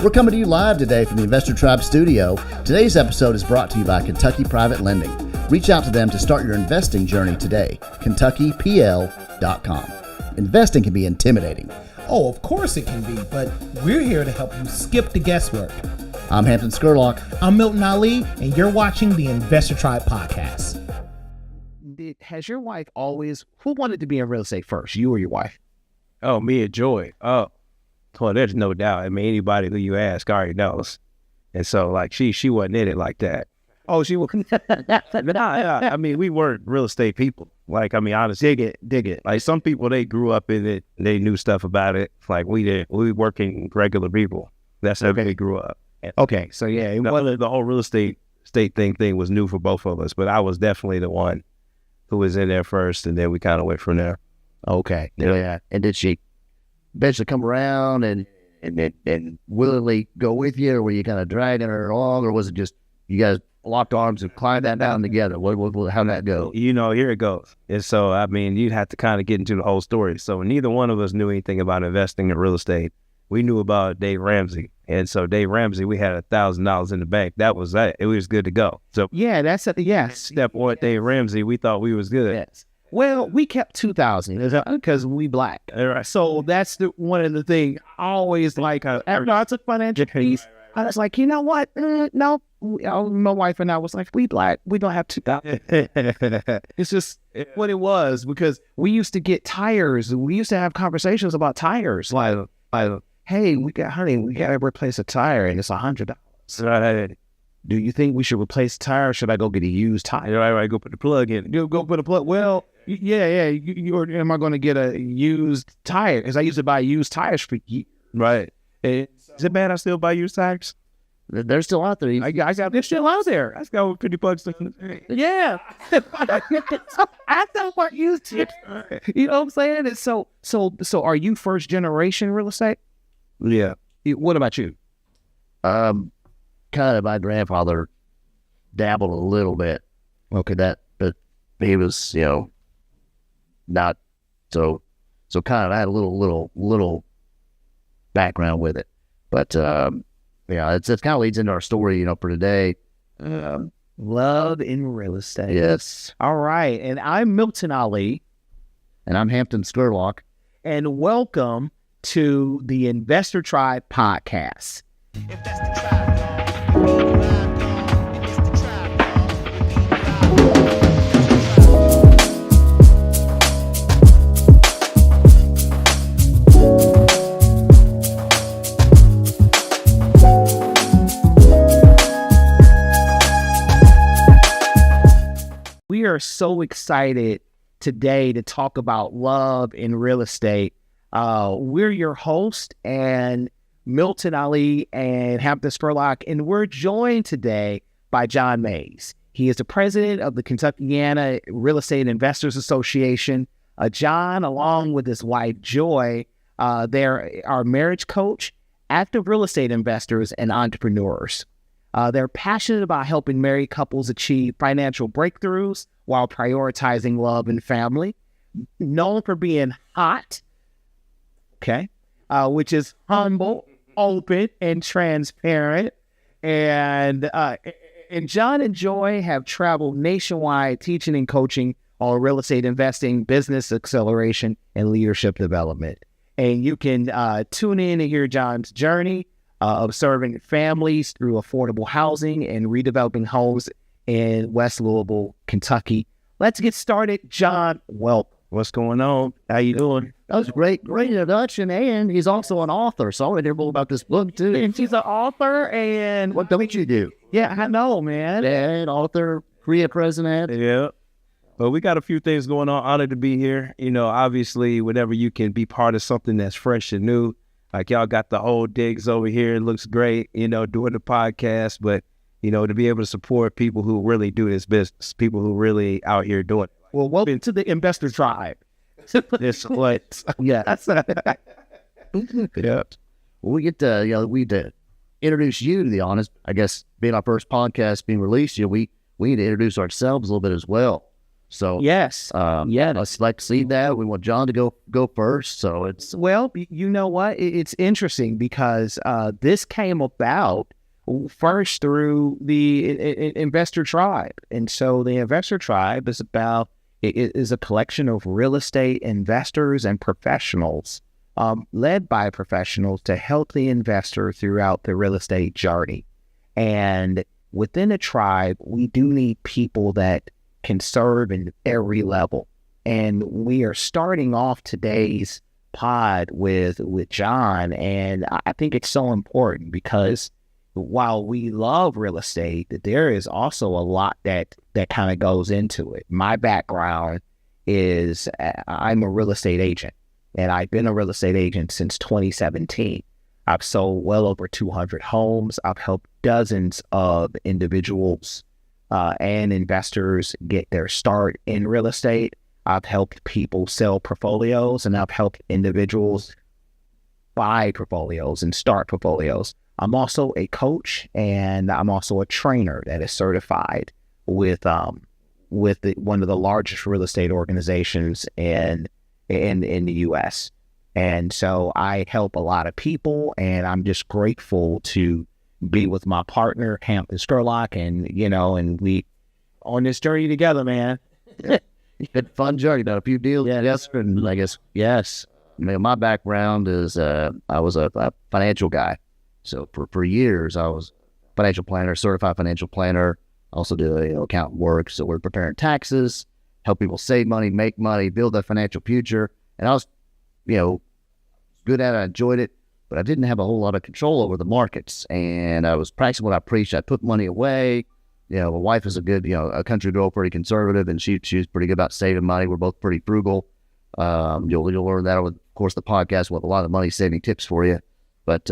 We're coming to you live today from the Investor Tribe studio. Today's episode is brought to you by Kentucky Private Lending. Reach out to them to start your investing journey today. KentuckyPL.com. Investing can be intimidating. Oh, of course it can be, but we're here to help you skip the guesswork. I'm Hampton Scurlock. I'm Milton Ali, and you're watching the Investor Tribe podcast. Has your wife always, who wanted to be in real estate first, you or your wife? Oh, me and Joy. Oh, well, there's no doubt. I mean, anybody who you ask already knows. And so, like, she wasn't in it like that. Oh, she was. I mean, we weren't real estate people. Like, I mean, honestly, dig it. Like, some people, they grew up in it. They knew stuff about it. Like, we did. We working regular people. That's how we grew up. Okay, so yeah, the whole real estate thing was new for both of us. But I was definitely the one who was in there first, and then we kind of went from there. Okay, yeah. And did she eventually come around and willingly go with you, or were you kind of dragging her along, or was it just you guys locked arms and climbed that down together? How'd that go? You know, here it goes. And so, I mean, you'd have to kind of get into the whole story. So neither one of us knew anything about investing in real estate. We knew about Dave Ramsey. And so Dave Ramsey, we had $1,000 in the bank. That was that. It was good to go. So yeah, that's a yes. Step one, Dave Ramsey, we thought we was good. Yes. Well, we kept 2,000 because we black. Right. So that's one of the things I always like. After I took financial piece, I was like, you know what? No, my wife and I was like, we black. We don't have 2,000. It's just what it was, because we used to get tires. We used to have conversations about tires. Like hey, we got to replace a tire, and it's $100. Right. Do you think we should replace the tire, or should I go get a used tire? Right, go put the plug in. You go put a plug. Well, yeah. Am I going to get a used tire? Because I used to buy used tires for years. Right. Is it bad I still buy used tires? They're still out there. They're still out there. I got $50. Yeah. I don't want used tires. You know what I'm saying? And so are you first generation real estate? Yeah. What about you? Kind of, my grandfather dabbled a little bit. Okay. But he was, not so kind of, I had a little background with it. But, it kind of leads into our story, for today. Love in real estate. Yes. All right. And I'm Milton Ali. And I'm Hampton Scurlock. And welcome to the Investor Tribe podcast. If that's the tribe, dog. It's the tribe, We are so excited today to talk about love in real estate. We're your host, and Milton Ali and Hampton Scurlock, and we're joined today by John Mays. He is the president of the Kentuckiana Real Estate Investors Association. John, along with his wife Joy, they're our marriage coach, active real estate investors, and entrepreneurs. They're passionate about helping married couples achieve financial breakthroughs while prioritizing love and family. Known for being hot, which is humble, open, and transparent. And John and Joy have traveled nationwide teaching and coaching on real estate investing, business acceleration, and leadership development. And you can tune in and hear John's journey of serving families through affordable housing and redeveloping homes in West Louisville, Kentucky. Let's get started. John, welcome. What's going on? How you doing? That was a great introduction, and he's also an author, so I want to hear more about this book, too. And she's an author, and what don't you do? Yeah, I know, man. And author, Korea president. Yeah. Well, we got a few things going on. Honored to be here. Obviously, whenever you can be part of something that's fresh and new, like y'all got the old digs over here. It looks great, doing the podcast, but, to be able to support people who really do this business, people who really out here doing it. Well, welcome to the Investor Tribe. It's what? Yeah. Yeah. Well, we get to introduce you, to be honest. I guess being our first podcast being released, we need to introduce ourselves a little bit as well. So Yes. Yeah. let's like to see that. We want John to go first. So it's Well, you know what? It's interesting because this came about first through the Investor Tribe. And so the Investor Tribe is a collection of real estate investors and professionals, led by professionals to help the investor throughout the real estate journey. And within the tribe, we do need people that can serve in every level. And we are starting off today's pod with John. And I think it's so important because while we love real estate, there is also a lot that kind of goes into it. My background is I'm a real estate agent, and I've been a real estate agent since 2017. I've sold well over 200 homes. I've helped dozens of individuals and investors get their start in real estate. I've helped people sell portfolios, and I've helped individuals buy portfolios and start portfolios. I'm also a coach, and I'm also a trainer that is certified with one of the largest real estate organizations in the U.S. And so I help a lot of people, and I'm just grateful to be with my partner, Hampton and we on this journey together, man. it's been a fun journey. Done a few deals. Yes, and I guess Yes. my background is I was a financial guy. So for years I was financial planner, certified financial planner. Also do accountant work. So we're preparing taxes, help people save money, make money, build their financial future. And I was, good at it. I enjoyed it, but I didn't have a whole lot of control over the markets. And I was practicing what I preached. I put money away. My wife is a good, a country girl, pretty conservative, and she's pretty good about saving money. We're both pretty frugal. You'll learn that over, of course, the podcast. We'll have a lot of money saving tips for you. But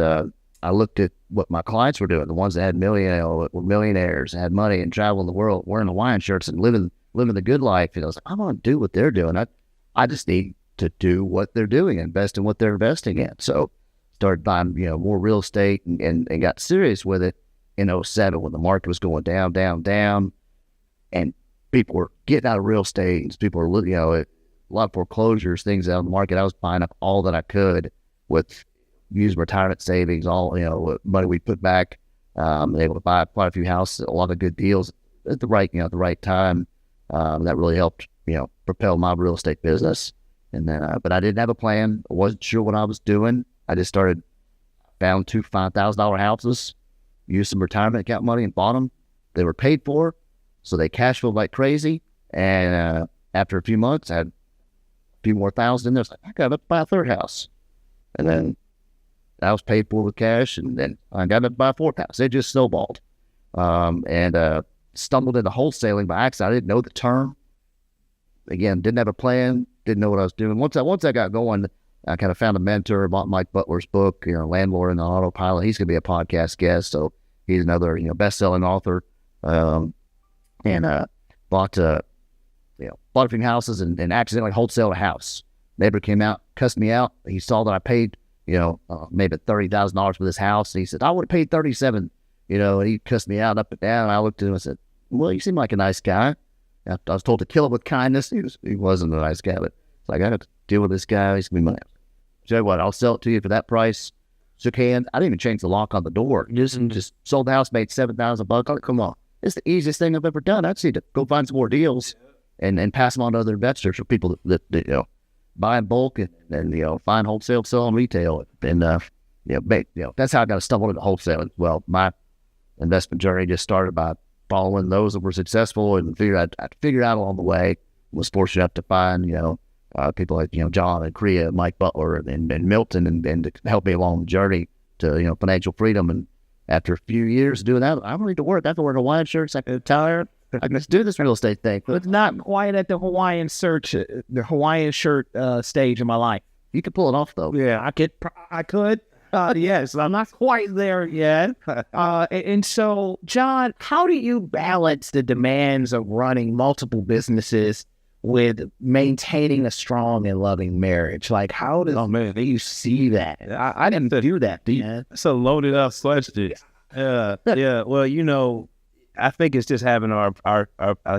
I looked at what my clients were doing, the ones that had were millionaires, had money and traveling the world, wearing Hawaiian shirts and living the good life. And I was like, I want to do what they're doing. I just need to do what they're doing, invest in what they're investing in. So started buying, more real estate and got serious with it in 2007 when the market was going down, and people were getting out of real estate. And people were, a lot of foreclosures, things out in the market. I was buying up all that I could with using retirement savings, all, money we put back, able to buy quite a few houses, a lot of good deals at the right time. That really helped, propel my real estate business. And then, but I didn't have a plan. I wasn't sure what I was doing. I just found two $5,000 houses, used some retirement account money and bought them. They were paid for, so they cash flowed like crazy. And after a few months, I had a few more thousand in there. I was like, I got to buy a third house. And then I was paid for with cash, and then I got to buy a fourth house. It just snowballed. And stumbled into wholesaling by accident. I didn't know the term. Again, didn't have a plan, didn't know what I was doing. Once I got going, I kind of found a mentor, bought Mike Butler's book, Landlord and the Autopilot. He's going to be a podcast guest, so he's another, best-selling author. Bought a few houses and accidentally wholesaled a house. Neighbor came out, cussed me out. He saw that I paid, maybe $30,000 for this house. And he said, I would have paid 37, and he cussed me out up and down. And I looked at him and said, well, you seem like a nice guy. I was told to kill him with kindness. He wasn't a nice guy, but it's like, I have to deal with this guy. He's going to be money. Tell you what, I'll sell it to you for that price. Shook hands. I didn't even change the lock on the door. Just sold the house, made $7,000. Come on. It's the easiest thing I've ever done. I just need to go find some more deals and pass them on to other investors or people that buy in bulk and find wholesale, sell on retail. And, that's how I got to stumble into wholesaling. Well, my investment journey just started by following those that were successful and I figured out along the way. Was fortunate enough to find, people like, John and Korea, Mike Butler and Milton and to help me along the journey to, financial freedom. And after a few years of doing that, I don't need to work. I can wear Hawaiian shirts. I can retire. I can just do this real estate thing. But it's not quite at the Hawaiian shirt stage of my life. You can pull it off though. Yeah, I could. Yes, I'm not quite there yet. And so, John, how do you balance the demands of running multiple businesses with maintaining a strong and loving marriage? Like, how do you see that? I didn't do that, man. That's a loaded up question. Yeah. Well, I think it's just having our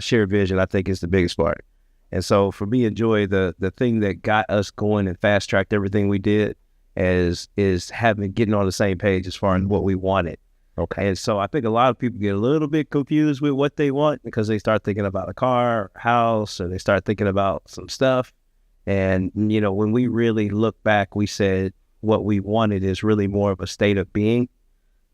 shared vision. I think is the biggest part. And so for me and Joy, the thing that got us going and fast tracked everything we did is getting on the same page as far as what we wanted. Okay. And so I think a lot of people get a little bit confused with what they want because they start thinking about a car, or house, or they start thinking about some stuff. And, you know, when we really look back, we said what we wanted is really more of a state of being.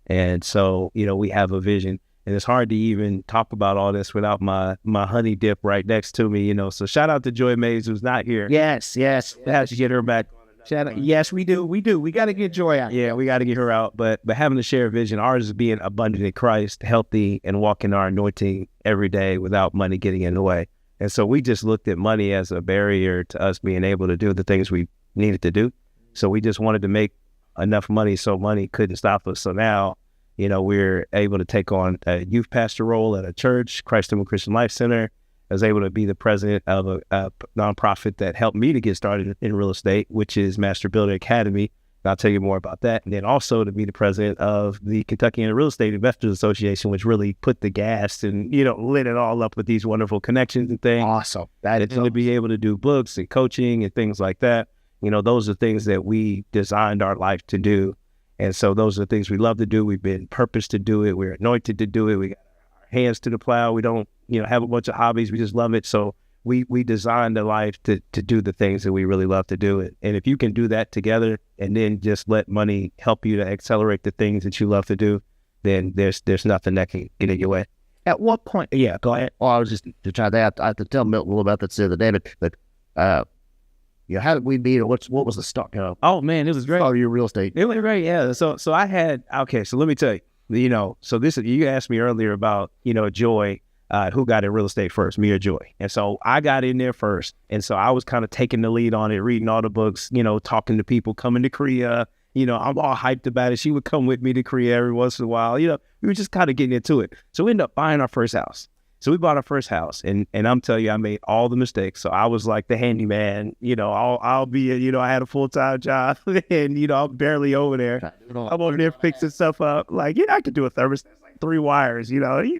And so, you know, we have a vision, and it's hard to even talk about all this without my honey dip right next to me, you know. So shout out to Joy Mays, who's not here. Yes. I have to get her back. Shout out. Yes, we do. We got to get Joy out. Yeah, we got to get her out. But having to share a vision, ours is being abundant in Christ, healthy, and walking our anointing every day without money getting in the way. And so we just looked at money as a barrier to us being able to do the things we needed to do. So we just wanted to make enough money so money couldn't stop us. So now, you know, we're able to take on a youth pastor role at a church, Christ Temple Christian Life Center. I was able to be the president of a nonprofit that helped me to get started in real estate, which is Master Builder Academy. And I'll tell you more about that. And then also to be the president of the Kentucky Real Estate Investors Association, which really put the gas and, you know, lit it all up with these wonderful connections and things. Awesome. That is to be able to do books and coaching and things like that. You know, those are things that we designed our life to do. And so those are the things we love to do. We've been purposed to do it. We're anointed to do it. We got our hands to the plow. We don't, you know, have a bunch of hobbies. We just love it. So we designed a life to do the things that we really love to do. And if you can do that together and then just let money help you to accelerate the things that you love to do, then there's nothing that can get in your way. At what point? Yeah, go ahead. Well, I was just to try that. I have to tell Milton a little about that the other day, but you know, how did we meet? Or what was the start? You know, Oh man, it was great. oh, your real estate. It was great, yeah. So I had, okay, so let me tell you, you know, so this, you asked me earlier about, you know, Joy, who got in real estate first, me or Joy. And so I got in there first. And so I was kind of taking the lead on it, reading all the books, you know, talking to people, coming to Korea. You know, I'm all hyped about it. She would come with me to Korea every once in a while. You know, we were just kind of getting into it. So we ended up buying our first house. So we bought our first house, and I'm telling you, I made all the mistakes. So I was like the handyman, you know, I'll be, you know, I had a full-time job and, you know, I'm barely over there. I'm over there fixing stuff up. Like, I could do a thermostat, like 3 wires, you know. You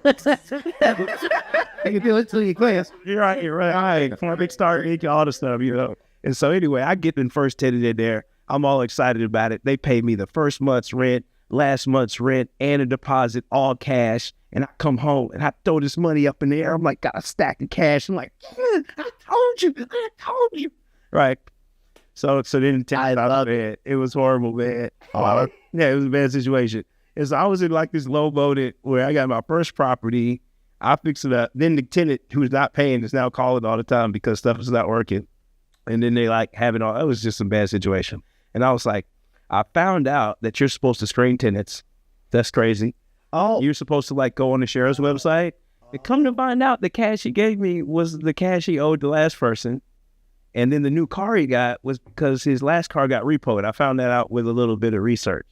can do it till you class. You're right. Big start, all the stuff, you know. And so anyway, I get the first tenant in there. I'm all excited about it. They paid me the first month's rent, last month's rent, and a deposit, all cash. And I come home and I throw this money up in the air. I'm like, got a stack of cash. I'm like, I told you. Right. So then I love it. It was horrible, man. Yeah, it was a bad situation. And so I was in like this low boat where I got my first property. I fixed it up. Then the tenant who's not paying is now calling all the time because stuff is not working. And then they like have it all. It was just a bad situation. And I was like, I found out that you're supposed to screen tenants. That's crazy. Oh, You're supposed to like go on the sheriff's website. And come to find out, the cash he gave me was the cash he owed the last person. And then the new car he got was because his last car got repoed. I found that out with a little bit of research.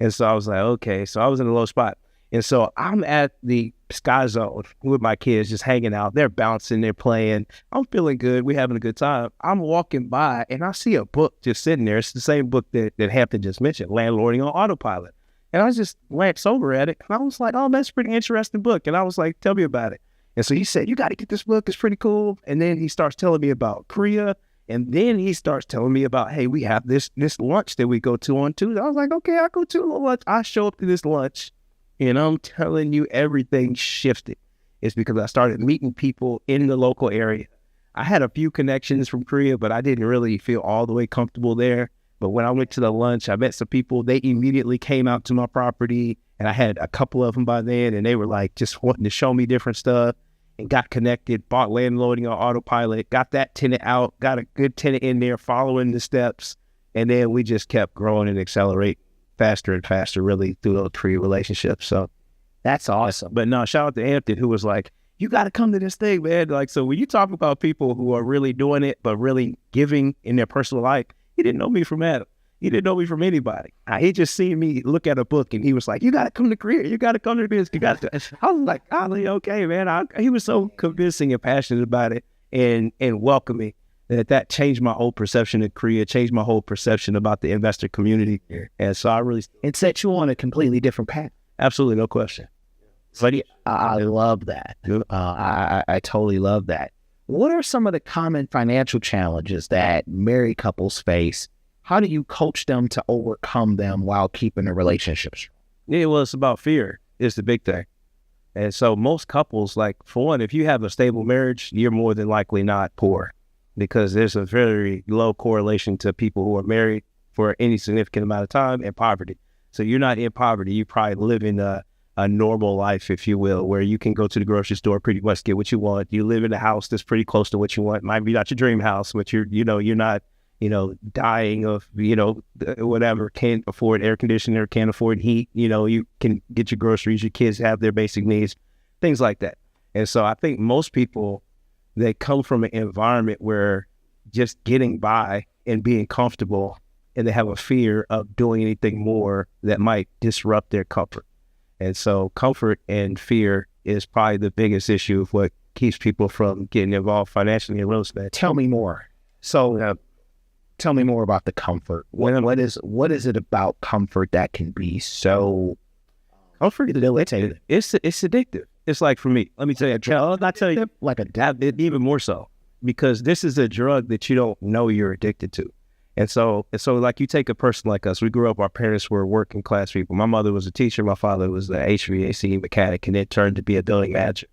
And so I was like, okay. So I was in a low spot. And so I'm at the Sky Zone with my kids just hanging out. They're bouncing, they're playing. I'm feeling good. We're having a good time. I'm walking by and I see a book just sitting there. It's the same book that Hampton just mentioned, Landlording on Autopilot. And I just glanced over at it. And I was like, oh, that's a pretty interesting book. And I was like, tell me about it. And so he said, you got to get this book. It's pretty cool. And then he starts telling me about Korea. And then he starts telling me about, hey, we have this lunch that we go to on Tuesday. I was like, okay, I'll go to a little lunch. I show up to this lunch. And I'm telling you, everything shifted. It's because I started meeting people in the local area. I had a few connections from Korea, but I didn't really feel all the way comfortable there. But when I went to the lunch, I met some people. They immediately came out to my property, and I had a couple of them by then, and they were like just wanting to show me different stuff and got connected, bought Landlording on Autopilot, got that tenant out, got a good tenant in there following the steps, and then we just kept growing and accelerate faster and faster really through those 3 relationships. So that's awesome. But no, shout out to Hampton, who was like, you got to come to this thing, man. Like, so when you talk about people who are really doing it, but really giving in their personal life, he didn't know me from Adam. He didn't know me from anybody. He just seen me look at a book and he was like, you got to come to Korea. You got to come to this. You got to. I was like, golly, okay, man. He was so convincing and passionate about it and welcoming that changed my whole perception of Korea, changed my whole perception about the investor community. And so I really. It set you on a completely different path. Absolutely, no question. But I love that. I totally love that. What are some of the common financial challenges that married couples face? How do you coach them to overcome them while keeping the relationship strong? Yeah, well, it's about fear. It's the big thing. And so most couples, like, for one, if you have a stable marriage, you're more than likely not poor, because there's a very low correlation to people who are married for any significant amount of time and poverty. So you're not in poverty. You probably live in a normal life, if you will, where you can go to the grocery store, pretty much get what you want. You live in a house that's pretty close to what you want. Might be not your dream house, but you're not, dying of, whatever, can't afford air conditioner, can't afford heat. You can get your groceries, your kids have their basic needs, things like that. And so I think most people, they come from an environment where just getting by and being comfortable, and they have a fear of doing anything more that might disrupt their comfort. And so comfort and fear is probably the biggest issue of what keeps people from getting involved financially in real estate. Tell me more. So tell me more about the comfort. What is it about comfort that can be so comfort? It's addictive. It's like, for me, let me tell you, like even more so, because this is a drug that you don't know you're addicted to. And so like, you take a person like us, we grew up, our parents were working class people. My mother was a teacher, my father was the HVAC mechanic, and then turned to be a building manager.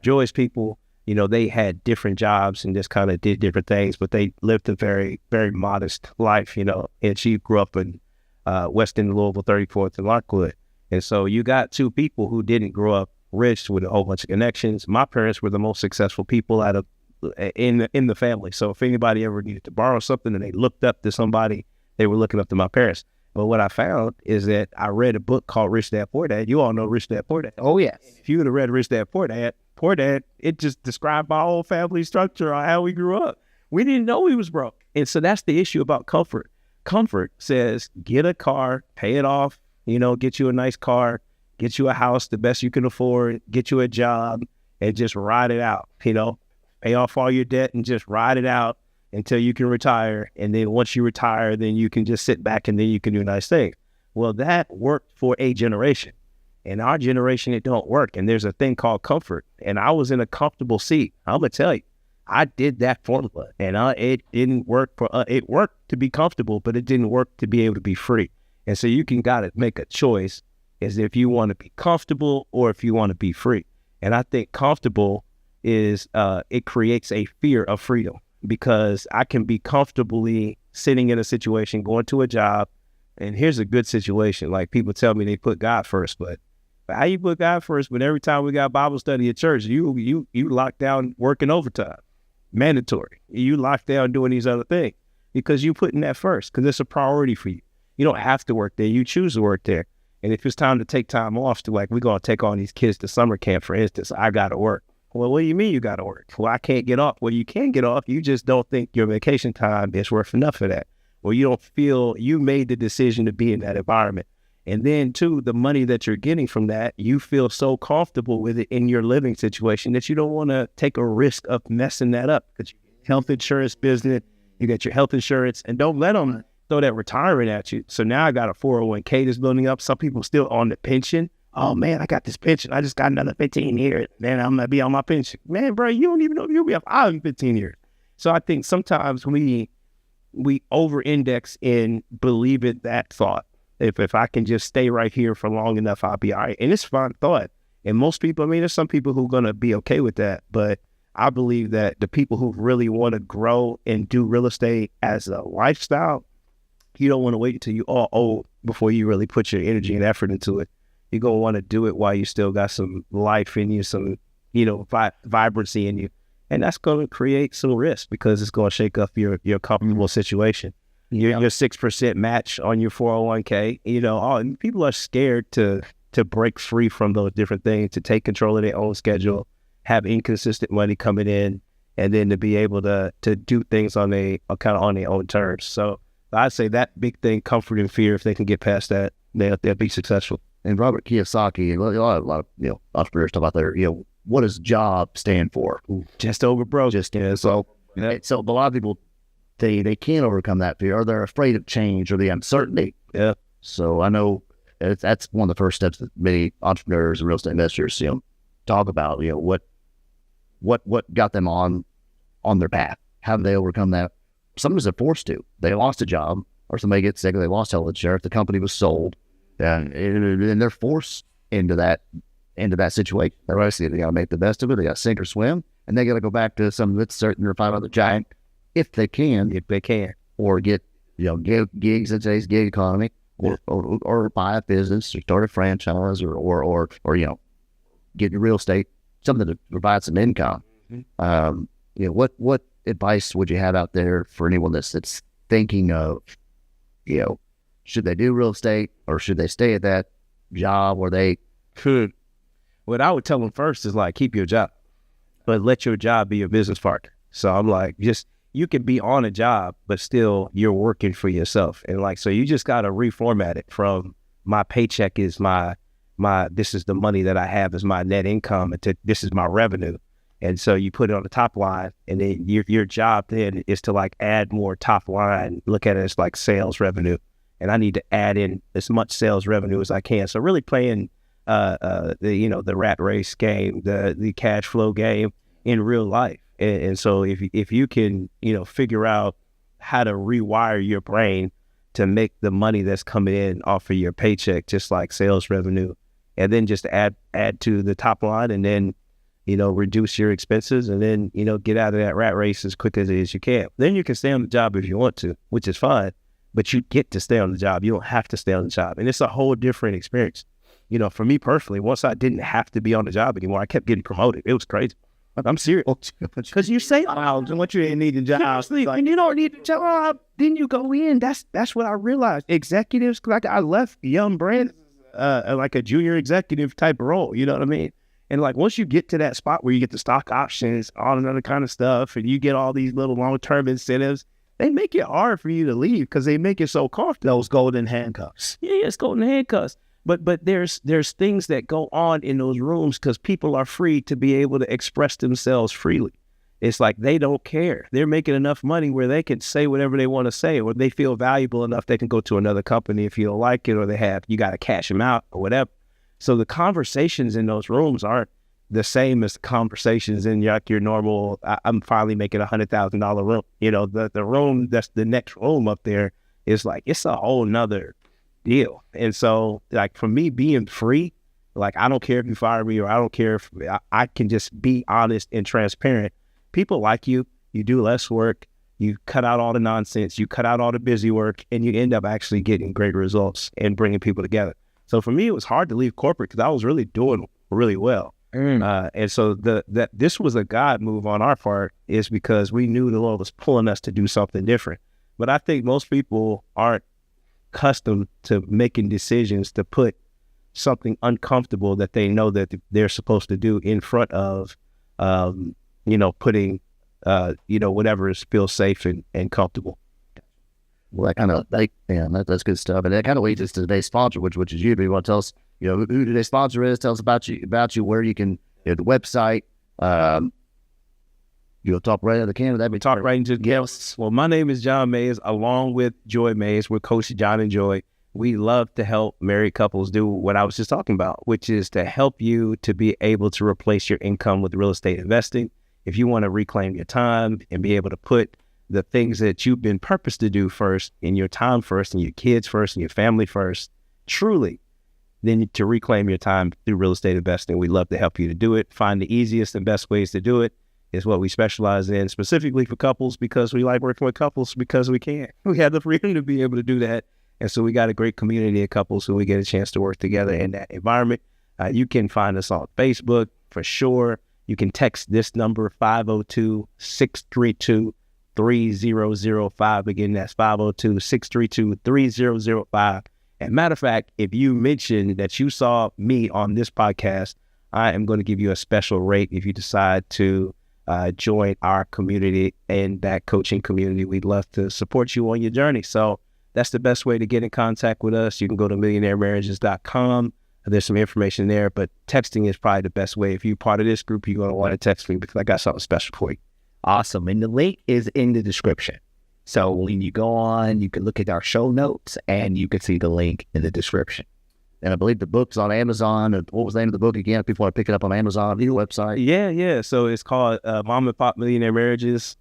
Joy's people, they had different jobs and just kind of did different things, but they lived a very, very modest life, and she grew up in West End, Louisville, 34th and Lockwood. And so you got two people who didn't grow up rich with a whole bunch of connections. My parents were the most successful people in the family. So if anybody ever needed to borrow something and they looked up to somebody, they were looking up to my parents. But what I found is that I read a book called Rich Dad Poor Dad. You all know Rich Dad Poor Dad. Oh, yes. If you would have read Rich Dad, it just described my whole family structure on how we grew up. We didn't know we was broke. And so that's the issue about comfort. Comfort says, get a car, pay it off, get you a nice car, get you a house the best you can afford, get you a job, and just ride it out, pay off all your debt and just ride it out until you can retire. And then once you retire, then you can just sit back and then you can do nice things. Well, that worked for a generation. In our generation, it don't work. And there's a thing called comfort. And I was in a comfortable seat. I'm going to tell you, I did that formula, and it didn't work it worked to be comfortable, but it didn't work to be able to be free. And so you can got to make a choice as if you want to be comfortable or if you want to be free. And I think comfortable is, it creates a fear of freedom, because I can be comfortably sitting in a situation, going to a job, and here's a good situation. Like, people tell me they put God first, but how you put God first when every time we got Bible study at church, you lock down working overtime, mandatory. You lock down doing these other things because you putting that first, because it's a priority for you. You don't have to work there. You choose to work there. And if it's time to take time off, to, like, we're going to take all these kids to summer camp, for instance, I got to work. Well, what do you mean you got to work? Well, I can't get off. Well, you can get off. You just don't think your vacation time is worth enough of that. Or you don't feel you made the decision to be in that environment. And then, too, the money that you're getting from that, you feel so comfortable with it in your living situation that you don't want to take a risk of messing that up. Because health insurance business, you got your health insurance, and don't let them throw that retirement at you. So now I got a 401k that's building up. Some people still on the pension. Oh, man, I got this pension. I just got another 15 years. Man, I'm going to be on my pension. Man, bro, you don't even know if you'll be up 15 years. So I think sometimes we over-index in believing that thought. If I can just stay right here for long enough, I'll be all right. And it's a fun thought. And most people, there's some people who are going to be okay with that. But I believe that the people who really want to grow and do real estate as a lifestyle, you don't want to wait until you all old before you really put your energy and effort into it. You're going to want to do it while you still got some life in you, some, vibrancy in you. And that's going to create some risk, because it's going to shake up your comfortable situation. Your 6% match on your 401k, people are scared to break free from those different things, to take control of their own schedule, have inconsistent money coming in, and then to be able to do things on their own terms. So I'd say that big thing, comfort and fear, if they can get past that, they'll be successful. And Robert Kiyosaki, a lot of entrepreneurs talk about their, what does job stand for? Just over broke. So a lot of people, they can't overcome that fear, or they're afraid of change or the uncertainty. Yeah. So I know that's one of the first steps that many entrepreneurs and real estate investors, talk about. What got them on on their path. How do they overcome that? Sometimes they're forced to. They lost a job, or somebody gets sick, or they lost health insurance. The company was sold, and they're forced into that situation. They got to make the best of it. They got to sink or swim, and they got to go back to some that's certain or find another giant if they can, or get gigs in today's gig economy, or buy a business, or start a franchise, or get your real estate, something to provide some income. What advice would you have out there for anyone that's thinking of, should they do real estate or should they stay at that job where they could? What I would tell them first is like, keep your job, but let your job be your business partner. So I'm like, you can be on a job, but still you're working for yourself. And like, so you just got to reformat it from my paycheck is this is the money that I have as my net income, and this is my revenue. And so you put it on the top line, and then your job then is to like add more top line, look at it as like sales revenue. And I need to add in as much sales revenue as I can. So really playing the rat race game, the cash flow game in real life. And so if you can, figure out how to rewire your brain to make the money that's coming in off of your paycheck, just like sales revenue, and then just add to the top line, and then, reduce your expenses, and then, get out of that rat race as quick as you can. Then you can stay on the job if you want to, which is fine, but you get to stay on the job. You don't have to stay on the job. And it's a whole different experience. For me personally, once I didn't have to be on the job anymore, I kept getting promoted. It was crazy. I'm serious. Because you say, what you didn't need a job. When you don't need a job, then you go in. That's what I realized. Executives, like I left Young Brand, like a junior executive type of role. You know what I mean? And like, once you get to that spot where you get the stock options, all that other kind of stuff, and you get all these little long-term incentives, they make it hard for you to leave because they make it so comfortable. Those golden handcuffs. Yeah, it's golden handcuffs. But there's things that go on in those rooms because people are free to be able to express themselves freely. It's like they don't care. They're making enough money where they can say whatever they want to say, or they feel valuable enough they can go to another company if you don't like it, or you got to cash them out or whatever. So the conversations in those rooms aren't the same as the conversations in your normal, I'm finally making $100,000 room. The room that's the next room up there is like, it's a whole nother deal. And so like for me being free, like I don't care if you fire me, or I don't care if I can just be honest and transparent. People like you do less work, you cut out all the nonsense, you cut out all the busy work, and you end up actually getting great results and bringing people together. So for me, it was hard to leave corporate because I was really doing really well. And so that this was a God move on our part, is because we knew the Lord was pulling us to do something different. But I think most people aren't accustomed to making decisions to put something uncomfortable that they know that they're supposed to do in front of, putting, whatever feels safe and comfortable. Well, that's good stuff. And that kind of leads us to today's sponsor, which is you. But you want to tell us, who today's sponsor is? Tell us about you, where you can, the website. You'll talk right out of the camera. That'd be talk right into the guests. Well, my name is John Mays, along with Joy Mays. We're Coach John and Joy. We love to help married couples do what I was just talking about, which is to help you to be able to replace your income with real estate investing. If you want to reclaim your time and be able to put the things that you've been purposed to do first, in your time first, and your kids first, and your family first, truly, then to reclaim your time through real estate investing. We'd love to help you to do it. Find the easiest and best ways to do it is what we specialize in, specifically for couples, because we like working with couples because we can. We have the freedom to be able to do that. And so we got a great community of couples who we get a chance to work together in that environment. You can find us on Facebook for sure. You can text this number, 502-632-3005. Again, that's 502-632-3005. And matter of fact, if you mention that you saw me on this podcast, I am going to give you a special rate if you decide to join our community and that coaching community. We'd love to support you on your journey. So that's the best way to get in contact with us. You can go to millionairemarriages.com. There's some information there, but texting is probably the best way. If you're part of this group, you're going to want to text me because I got something special for you. Awesome. And the link is in the description. So when you go on, you can look at our show notes and you can see the link in the description. And I believe the book's on Amazon. And what was the name of the book again? If people want to pick it up on Amazon, the website. Yeah. So it's called Mom and Pop Millionaire Marriages,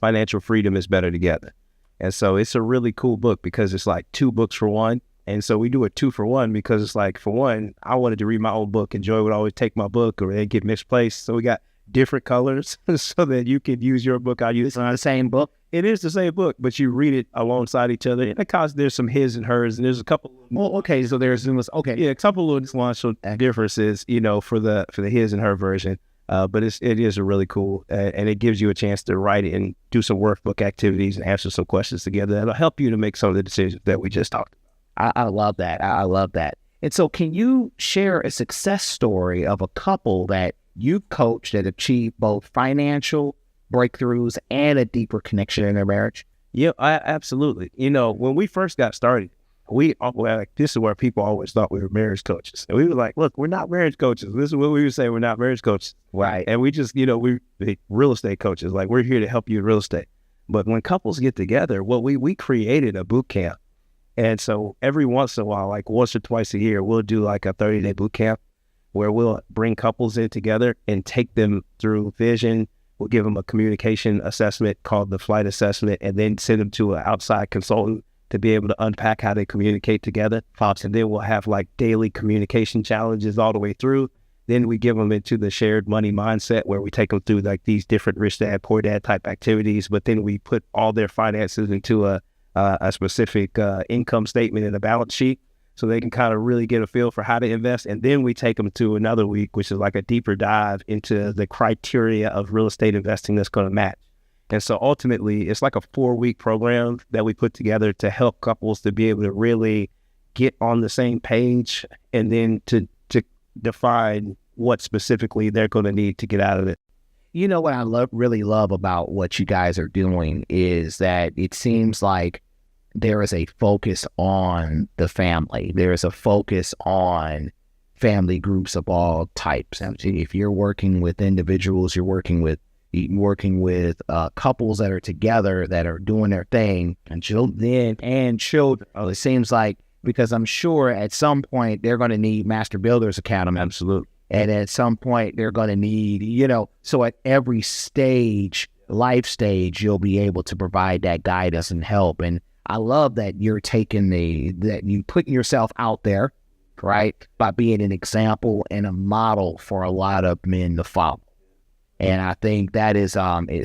Financial Freedom is Better Together. And so it's a really cool book because it's like 2 books for one. And so we do a 2 for 1 because it's like, for one, I wanted to read my own book and Joy would always take my book or they get misplaced. So we got different colors so that you can use your book. I use It's not the same book. It is the same book, but you read it alongside each other. And because there's some his and hers, and there's a couple. Oh, okay. So there's okay. Yeah, a couple of nuancial differences, for the his and her version. But it is a really cool, and it gives you a chance to write it and do some workbook activities and answer some questions together. That'll help you to make some of the decisions that we just talked about. I love that. I love that. And so, can you share a success story of a couple that you coached that achieved both financial breakthroughs and a deeper connection in their marriage? Yeah, absolutely. When we first got started, this is where people always thought we were marriage coaches. And we were like, look, we're not marriage coaches. This is what we would say. We're not marriage coaches. Right. And we just, we're real estate coaches. Like, we're here to help you in real estate. But when couples get together, we created a boot camp. And so every once in a while, like once or twice a year, we'll do like a 30-day boot camp where we'll bring couples in together and take them through vision. We'll give them a communication assessment called the flight assessment, and then send them to an outside consultant to be able to unpack how they communicate together. And then we'll have like daily communication challenges all the way through. Then we give them into the shared money mindset where we take them through like these different rich dad, poor dad type activities, but then we put all their finances into a specific income statement and a balance sheet so they can kind of really get a feel for how to invest. And then we take them to another week, which is like a deeper dive into the criteria of real estate investing that's going to match. And so ultimately, it's like a 4-week program that we put together to help couples to be able to really get on the same page and then to define what specifically they're going to need to get out of it. You know what I really love about what you guys are doing is that it seems like there is a focus on the family. There is a focus on family groups of all types. If you're working with individuals, you're working with couples that are together, that are doing their thing, and children. It seems like, because I'm sure at some point they're going to need Master Builders Academy. Absolutely. And at some point they're going to need, so at every life stage, you'll be able to provide that guidance and help. And I love that you're that you putting yourself out there, right, by being an example and a model for a lot of men to follow. And I think that is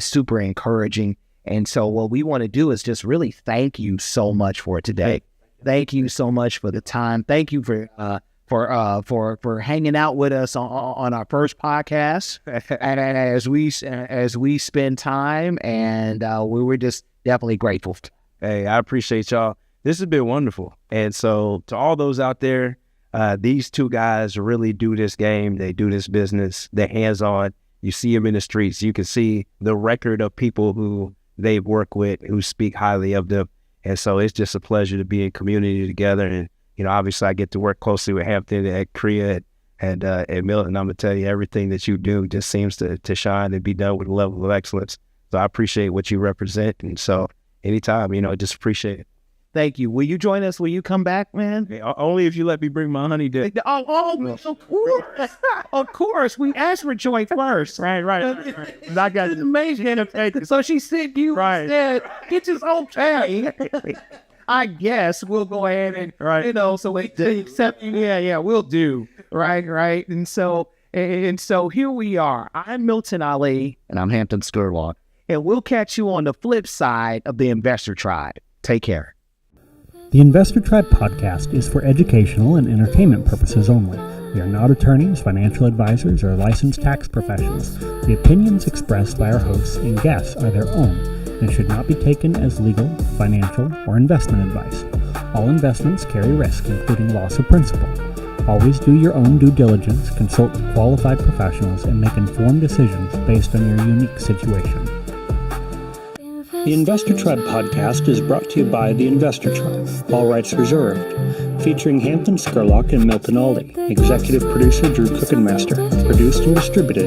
super encouraging. And so what we want to do is just really thank you so much for today. Thank you so much for the time. Thank you for hanging out with us on our first podcast, and as we spend time, and we were just definitely grateful. Hey, I appreciate y'all. This has been wonderful. And so to all those out there, these 2 guys really do this game. They do this business. They're hands-on. You see them in the streets. You can see the record of people who they work with, who speak highly of them. And so it's just a pleasure to be in community together. And obviously I get to work closely with Hampton at Korea and at Milton. I'm going to tell you, everything that you do just seems to shine and be done with a level of excellence. So I appreciate what you represent. And so anytime, just appreciate it. Thank you. Will you join us? Will you come back, man? Hey, only if you let me bring my honey dip. Of course. We asked for Joy first. Right. I got an amazing. So she said you said, it's just okay. I guess we'll go ahead and, so we accept you. Yeah, we'll do. Right. And so here we are. I'm Milton Ali. And I'm Hampton Scurlock. And we'll catch you on the flip side of the Investor Tribe. Take care. The Investor Tribe podcast is for educational and entertainment purposes only. We are not attorneys, financial advisors, or licensed tax professionals. The opinions expressed by our hosts and guests are their own and should not be taken as legal, financial, or investment advice. All investments carry risk, including loss of principal. Always do your own due diligence, consult with qualified professionals, and make informed decisions based on your unique situation. The Investor Tribe podcast is brought to you by The Investor Tribe, all rights reserved, featuring Hampton Scurlock and Milton Ali, executive producer Drew Cookenmaster, produced and distributed